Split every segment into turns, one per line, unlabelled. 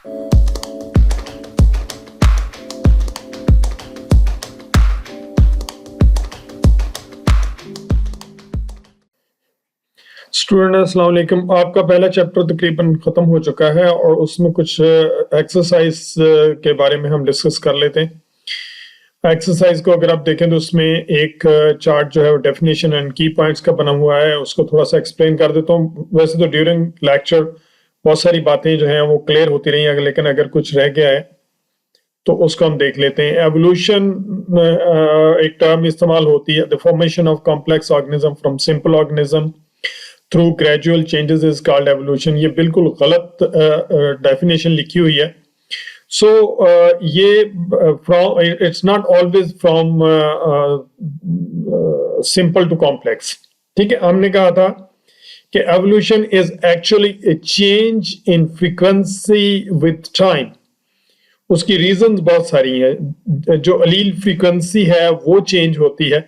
Student अस्सलाम वालेकुम। आपका पहला चैप्टर तकरीबन खत्म हो चुका है और उसमें कुछ एक्सरसाइज के बारे में हम डिस्कस कर लेते हैं। एक्सरसाइज को अगर आप देखें तो उसमें एक चार्ट जो है वो डेफिनेशन एंड की पॉइंट्स का बना हुआ है, उसको थोड़ा सा एक्सप्लेन कर देता हूँ। वैसे तो ड्यूरिंग लेक्चर बहुत सारी बातें जो हैं वो क्लियर होती रही हैं, लेकिन अगर कुछ रह गया है तो उसको हम देख लेते हैं। एवोल्यूशन एक टर्म इस्तेमाल होती है, the formation of complex organism from simple organism through gradual changes is called evolution. ये बिल्कुल गलत डेफिनेशन लिखी हुई है। सो ये from, it's not always from simple to complex. ठीक है, हमने कहा था कि evolution is actually a change in frequency with time. उसकी रीजंस बहुत सारी हैं। जो अलील फ्रीक्वेंसी है वो चेंज होती है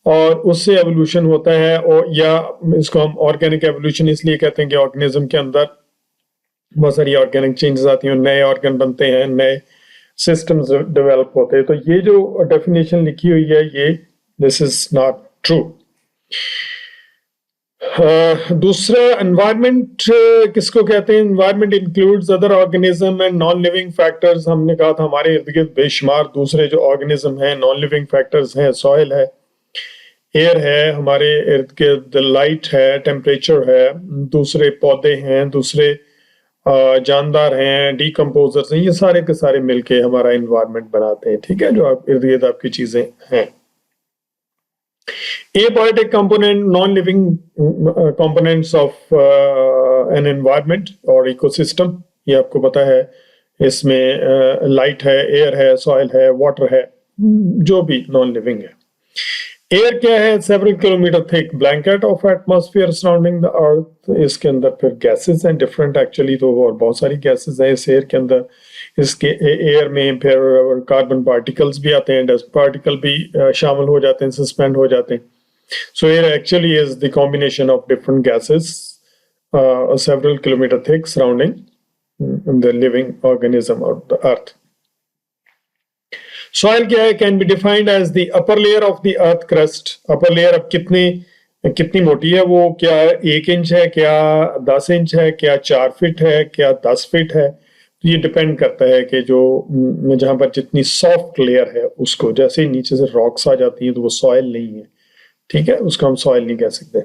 और उससे एवोल्यूशन होता है, और या इसको हम ऑर्गेनिक एवोल्यूशन इसलिए कहते हैं कि ऑर्गेनिज्म के अंदर बहुत सारी ऑर्गेनिक चेंजेस आती हैं, नए ऑर्गन बनते हैं, नए सिस्टम्स डेवलप होते हैं। तो ये जो डेफिनेशन लिखी हुई है ये दिस इज नॉट ट्रू। दूसरा, एनवायरनमेंट किसको कहते हैं? Environment includes other organism and non living factors. हमने कहा था हमारे इर्द गिर्द बेशुमार दूसरे जो ऑर्गेनिज्म हैं, नॉन लिविंग फैक्टर्स हैं, सॉइल है, एयर है, हमारे इर्द गिर्द लाइट है, टेम्परेचर है, दूसरे पौधे हैं, दूसरे जानदार हैं, डीकम्पोजर्स हैं, ये सारे के सारे मिलके हमारा एनवायरनमेंट बनाते हैं। ठीक है, जो आप इर्द गिर्द आपकी चीजें हैं। Abiotic component, non-living components of an environment और ecosystem, ये आपको पता है। इसमें लाइट है, एयर है, सॉइल है, वाटर है, जो भी नॉन लिविंग है। एयर क्या है? Several kilometre thick blanket of atmosphere surrounding the earth. इसके अंदर फिर गैसेस हैं डिफरेंट एक्चुअली, तो और बहुत सारी गैसेस हैं इस एयर के अंदर। इसके एयर में फिर कार्बन पार्टिकल्स भी आते हैं, डस्ट पार्टिकल भी शामिल हो जाते हैं, सस्पेंड हो जाते हैं। So air actually is the combination of different gases, several kilometer thick, surrounding the living organism of the earth. Soil क्या है? Can be defined as the upper layer of the earth crust. Upper layer अब कितनी मोटी है वो? क्या 1 inch है, क्या 10 इंच है, क्या 4 फीट है, क्या 10 फीट है? तो ये डिपेंड करता है कि जो जहां पर जितनी सॉफ्ट लेयर है उसको, जैसे ही नीचे से रॉक्स आ जाती हैं तो वो सॉइल नहीं है। ठीक है, उसको हम सॉइल नहीं कह सकते।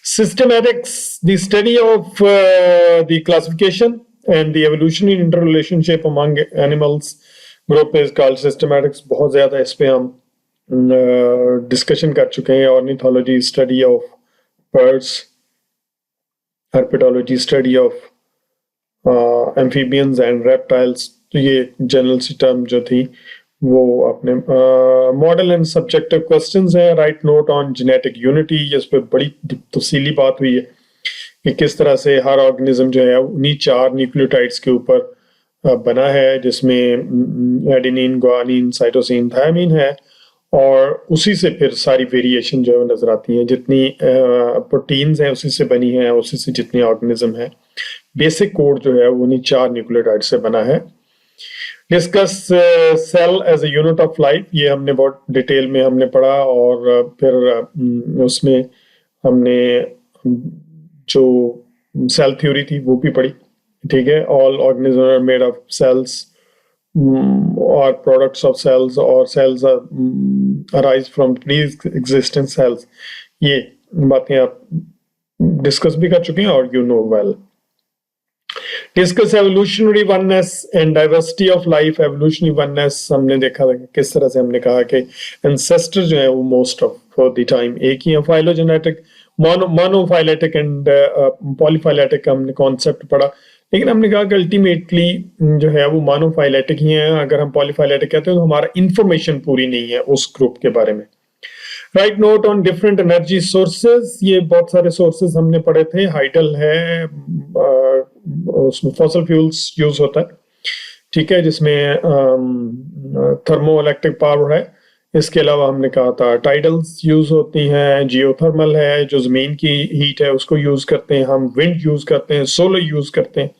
Systematics, the study of the classification and the evolutionary interrelationship among animals group is called systematics. बहुत ज्यादा इस पे हम डिस्कशन कर चुके हैं। Ornithology, study of birds, herpetology, study of amphibians and reptiles. तो ये जनरल सी टर्म जो थी वो अपने मॉडल एंड सब्जेक्टिव क्वेश्चंस है। Write note on genetic unity, इस पे बड़ी तफसीली बात हुई है कि किस तरह से हर ऑर्गेनिज्म जो है उन्हीं 4 न्यूक्लियोटाइड्स के ऊपर बना है, जिसमें एडेनिन, गुआनिन, साइटोसिन, थायमीन है, और उसी से फिर सारी वेरिएशन जो है वो नजर आती हैं। जितनी प्रोटीन्स हैं उसी से बनी है, उसी से जितनी ऑर्गेनिज्म है। बेसिक कोड जो है वो उन्हीं 4 न्यूक्लियोटाइड से बना है। Discuss cell as a unit of life, ये हमने बहुत डिटेल में हमने पढ़ा, और फिर उसमें हमने जो सेल थ्योरी थी वो भी पढ़ी। ठीक है, all organism are made of cells और प्रोडक्ट्स ऑफ सेल्स, और cells arise from pre existent cells. ये बातें आप डिस्कस भी कर चुके हैं और you know well. Discuss evolutionary oneness and diversity of life. Evolutionary oneness हमने देखा था किस तरह से हमने कहा कि एंसेस्टर जो है वो मोस्ट ऑफ द टाइम एक ही है। फाइलोजेनेटिक, मोनोफाइलेटिक एंड पॉलीफाइलेटिक हमने कॉन्सेप्ट पढ़ा, लेकिन हमने कहा कि अल्टीमेटली जो है वो मोनोफाइलेटिक ही है। अगर हम पॉलीफाइलेटिक कहते हैं तो हमारा इंफॉर्मेशन पूरी नहीं है उस ग्रुप के बारे में। Right note on different energy sources, ये बहुत सारे सोर्सेज हमने पढ़े थे। हाइडल है, उसमें फॉसिल फ्यूल्स यूज होता है। ठीक है, जिसमें थर्मो इलेक्ट्रिक पावर है। इसके अलावा हमने कहा था टाइडल्स यूज होती हैं, जियोथर्मल है जो जमीन की हीट है उसको यूज करते हैं हम, विंड यूज करते हैं, सोलर यूज करते हैं,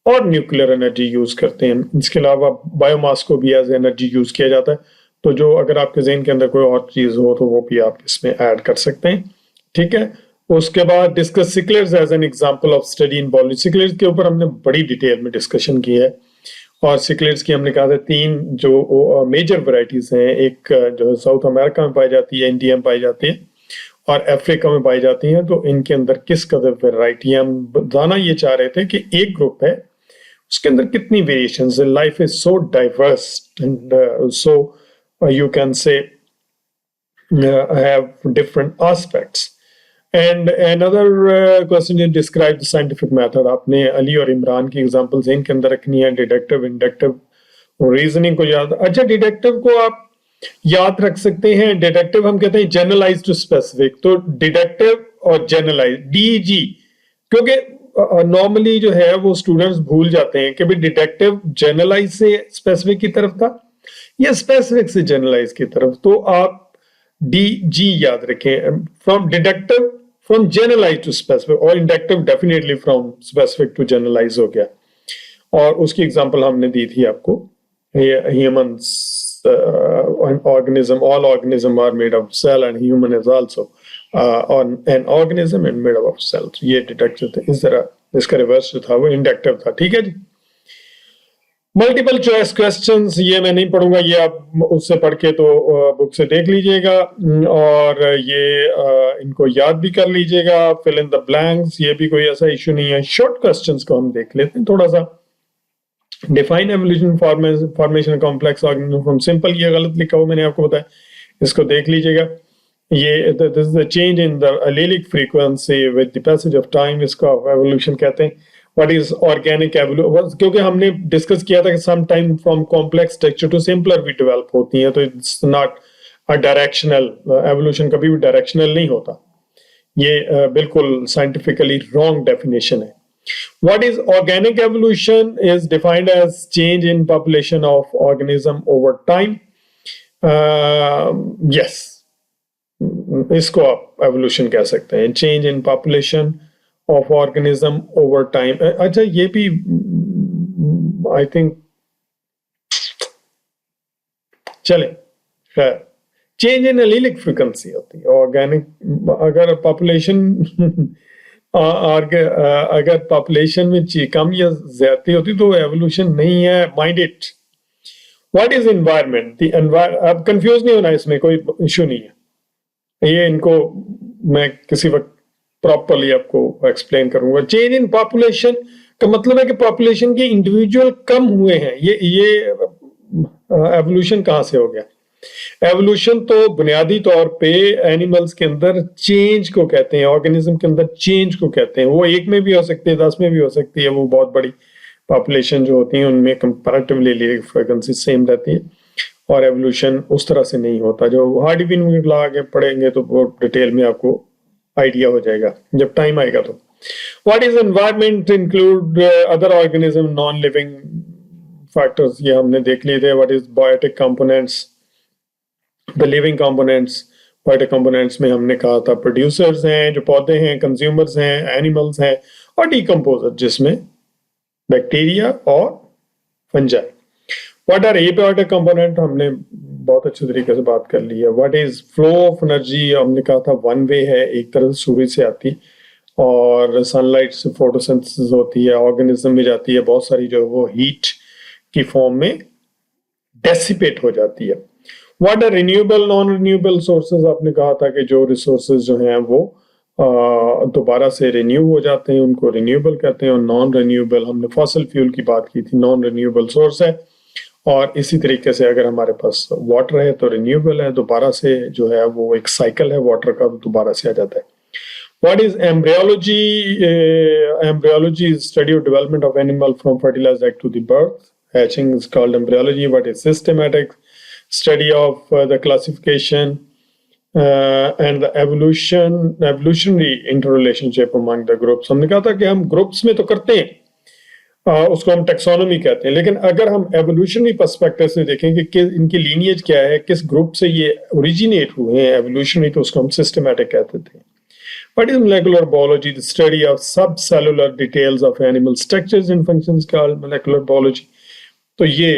और न्यूक्लियर एनर्जी यूज करते हैं। इसके अलावा बायोमास को भी एज एनर्जी यूज किया जाता है। तो जो अगर आपके ज़हन के अंदर कोई और चीज हो तो वो भी आप इसमें ऐड कर सकते हैं। ठीक है, उसके बाद discuss cichlids as an example of study in biology. Cichlids के ऊपर हमने बड़ी डिटेल में डिस्कशन की है और सिक्लेट्स की हमने कहा था 3 जो मेजर वैरायटीज हैं। एक जो है साउथ अमेरिका में पाई जाती है, इंडिया में पाई जाती है और अफ्रीका में पाई जाती हैं। तो इनके अंदर किस कदर वैरायटी, हम जाना ये चाह रहे थे कि एक ग्रुप है उसके अंदर कितनी वेरिएशंस है। Life is so diverse and so you can say have different aspects. And another question is describe the scientific method. आपने अली और इमरान की एग्जांपल्स इनके अंदर रखनी है, डिडक्टिव, इंडक्टिव, रीजनिंग को याद। अच्छा, डिडक्टिव को आप याद रख सकते हैं। डिडक्टिव हम कहते हैं जनरलाइज टू स्पेसिफिक, तो डिडक्टिव और जनरलाइज डीजी, क्योंकि नॉर्मली जो है वो स्टूडेंट्स भूल जाते हैं कि भाई डिडक्टिव जनरलाइज से स्पेसिफिक की तरफ था या स्पेसिफिक से जनरलाइज की तरफ। तो आप डी जी याद रखें, from deductive from generalize to specific, और inductive definitely from specific to generalize हो गया। और उसकी एग्जांपल हमने दी थी आपको, humans organism, all organism are made of cell and human is also an organism and made up of cells। ये डिडक्टिव था। इस तरह इसका रिवर्स जो था वो इंडक्टिव था। ठीक है जी। मल्टीपल चॉइस क्वेश्चंस ये मैं नहीं पढ़ूंगा, ये आप उससे पढ़ के तो बुक से देख लीजिएगा और ये इनको याद भी कर लीजिएगा। फिल इन द ब्लैंक्स, ये भी कोई ऐसा इशू नहीं है। शॉर्ट क्वेश्चंस को हम देख लेते हैं थोड़ा सा। Define evolution formation complex organism from simple, ये गलत लिखा हुआ मैंने आपको बताया, इसको देख लीजिएगा। ये this is the change in the allelic frequency with the passage of time, इसको एवोल्यूशन कहते हैं। What is organic evolution? क्योंकि हमने डिस्कस किया था कि some time from complex structure to simpler भी डेवलप होती है, तो it's not a directional evolution, कभी भी डायरेक्शनल नहीं होता। ये बिल्कुल साइंटिफिकली रॉन्ग डेफिनेशन है। What is organic evolution is defined as change in population of organism over time. Yes, इसको आप एवोल्यूशन कह सकते हैं, change in population of organism over time. अच्छा, ये भी आई थिंक चले, खैर, चेंज इन एलीलिक फ्रीक्वेंसी होती है ऑर्गेनिक। अगर पॉपुलेशन अगर पॉपुलेशन में कम या ज्यादा होती तो एवोल्यूशन नहीं है। Mind it. What is environment? अब कंफ्यूज नहीं होना, इसमें कोई इशू नहीं है। ये इनको मैं किसी वक्त प्रॉपरली आपको एक्सप्लेन करूंगा। चेंज इन पॉपुलेशन का मतलब है कि पॉपुलेशन के इंडिविजुअल कम हुए हैं। ये एवोल्यूशन कहां से हो गया? एवोल्यूशन तो बुनियादी तौर पे एनिमल्स के अंदर चेंज को कहते हैं, ऑर्गेनिज्म के अंदर चेंज को कहते हैं। वो एक में भी हो सकती है, 10 में भी हो सकती है। वो बहुत बड़ी पॉपुलेशन जो होती है उनमें कंपैरेटिवली फ्रीक्वेंसी सेम रहती है और एवोल्यूशन उस तरह से नहीं होता। जो हार्डी-विन में आगे पढ़ेंगे तो वो डिटेल में आपको आइडिया हो जाएगा जब टाइम आएगा। तो what is environment? Include other organism, non living factors, ये हमने देख लिए थे। What is biotic components? The living components. Biotic components में हमने कहा था प्रोड्यूसर्स हैं जो पौधे हैं, कंज्यूमर्स हैं, एनिमल्स हैं, और डिकम्पोजर जिसमें बैक्टीरिया और fungi. What are abiotic component? हमने बहुत अच्छे तरीके से बात कर ली है। What is flow of energy? हमने कहा था वन वे है, एक तरफ सूरज से आती और सनलाइट से फोटोसिंथेसिस होती है, ऑर्गेनिज्म में जाती है, बहुत सारी जो वो हीट की फॉर्म में डेसिपेट हो जाती है। What are renewable, non renewable sources? आपने कहा था कि जो रिसोर्सेज जो हैं वो दोबारा से रिन्यू हो जाते हैं, उनको रिन्यूएबल कहते हैं। और नॉन रिन्यूएबल, हमने फॉसिल फ्यूल की बात की थी, नॉन रिन्यूएबल सोर्स है। और इसी तरीके से अगर हमारे पास वाटर है तो रिन्यूएबल है, दोबारा से जो है वो एक साइकिल है वाटर का, दोबारा से आ जाता है। What is embryology? Embryology is study of development of animal from fertilised egg to the birth. Hatching is called embryology. What is systematic? Study of the classification and the evolutionary interrelationship among the groups. हमने कहा था कि हम groups में तो करते हैं, उसको हम टेक्सोनोमी कहते हैं, लेकिन अगर हम एवोल्यूशनरी पर्सपेक्टिव से देखें कि इनकी लीनिएज क्या है, किस ग्रुप से ये ओरिजिनेट हुए हैं एवोल्यूशनरी, तो उसको हम सिस्टमैटिक कहते थे। What is molecular biology? The study of subcellular details of animal structures and functions called molecular biology. तो ये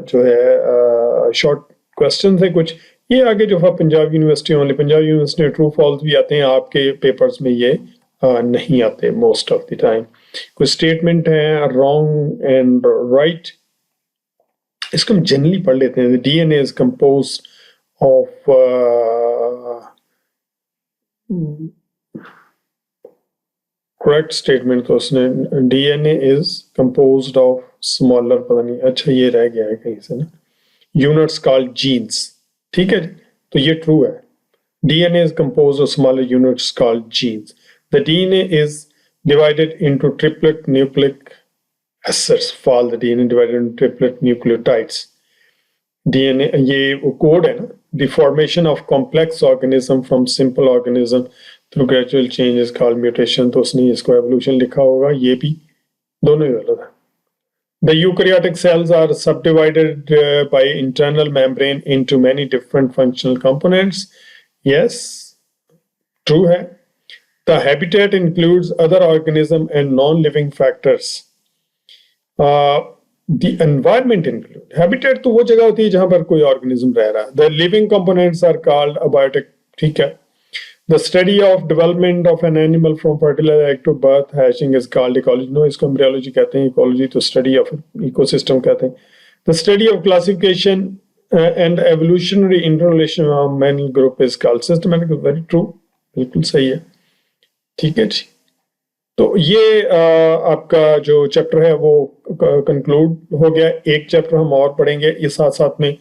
जो है शॉर्ट क्वेश्चन है कुछ। ये आगे जो है Punjab university only, Punjab university true false भी आते हैं, आपके पेपर्स में ये नहीं आते मोस्ट ऑफ द टाइम। कुछ स्टेटमेंट है रॉन्ग एंड राइट, इसको हम जनरली पढ़ लेते हैं। DNA is compose of correct statement तो उसने DNA is composed of smaller, पता नहीं, अच्छा ये रह गया है कहीं से ना, यूनिट्स कॉल्ड जीन्स। ठीक है जी, तो ये ट्रू है। DNA is composed of smaller units called jeans. The DNA is divided into triplet nucleic acids, fall the DNA divided into triplet nucleotides. DNA ये कोड है ना, the formation of complex organism from simple organism through gradual change is called mutation, तो उसने इसको evolution लिखा होगा, ये भी दोनों ही गलत है। The eukaryotic cells are subdivided by internal membrane into many different functional components. Yes, true है। The habitat includes other organisms and non-living factors. The environment include habitat तो वो जगह होती है जहां पर कोई organism रह रहा है। The living components are called abiotic. ठीक है। The study of development of an animal from fertile egg to birth hatching is called ecology. No, इसको embryology कहते हैं, ecology तो study of ecosystem कहते हैं। The study of classification and evolutionary interrelation of many group is called systematic. Very true, बिल्कुल सही है। ठीक है जी, तो ये आपका जो चैप्टर है वो कंक्लूड हो गया। एक चैप्टर हम और पढ़ेंगे, ये साथ साथ में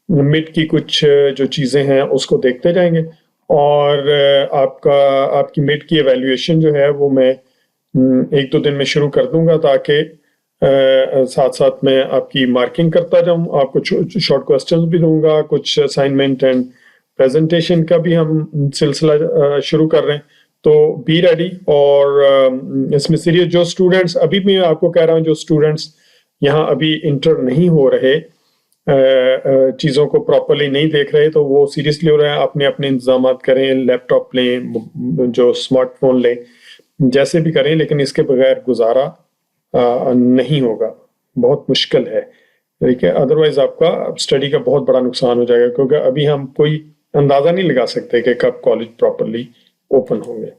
मिड की कुछ जो चीज़ें हैं उसको देखते जाएंगे, और आपकी मिड की एवेल्युएशन जो है वो मैं 1-2 दिन में शुरू कर दूंगा, ताकि साथ साथ में आपकी मार्किंग करता जाऊं। आपको शॉर्ट क्वेश्चंस भी दूंगा, कुछ असाइनमेंट एंड प्रेजेंटेशन का भी हम सिलसिला शुरू कर रहे हैं, तो बी रेडी। और इसमें सीरियस जो स्टूडेंट्स, अभी भी मैं आपको कह रहा हूँ, जो स्टूडेंट्स यहाँ अभी इंटर नहीं हो रहे, चीज़ों को प्रॉपरली नहीं देख रहे, तो वो सीरियसली हो रहे हैं, अपने अपने इंतजाम करें, लैपटॉप लें, जो स्मार्टफोन लें, जैसे भी करें, लेकिन इसके बगैर गुजारा नहीं होगा, बहुत मुश्किल है। ठीक है, अदरवाइज आपका स्टडी का बहुत बड़ा नुकसान हो जाएगा, क्योंकि अभी हम कोई अंदाज़ा नहीं लगा सकते कि कब कॉलेज प्रॉपरली ओपन होंगे।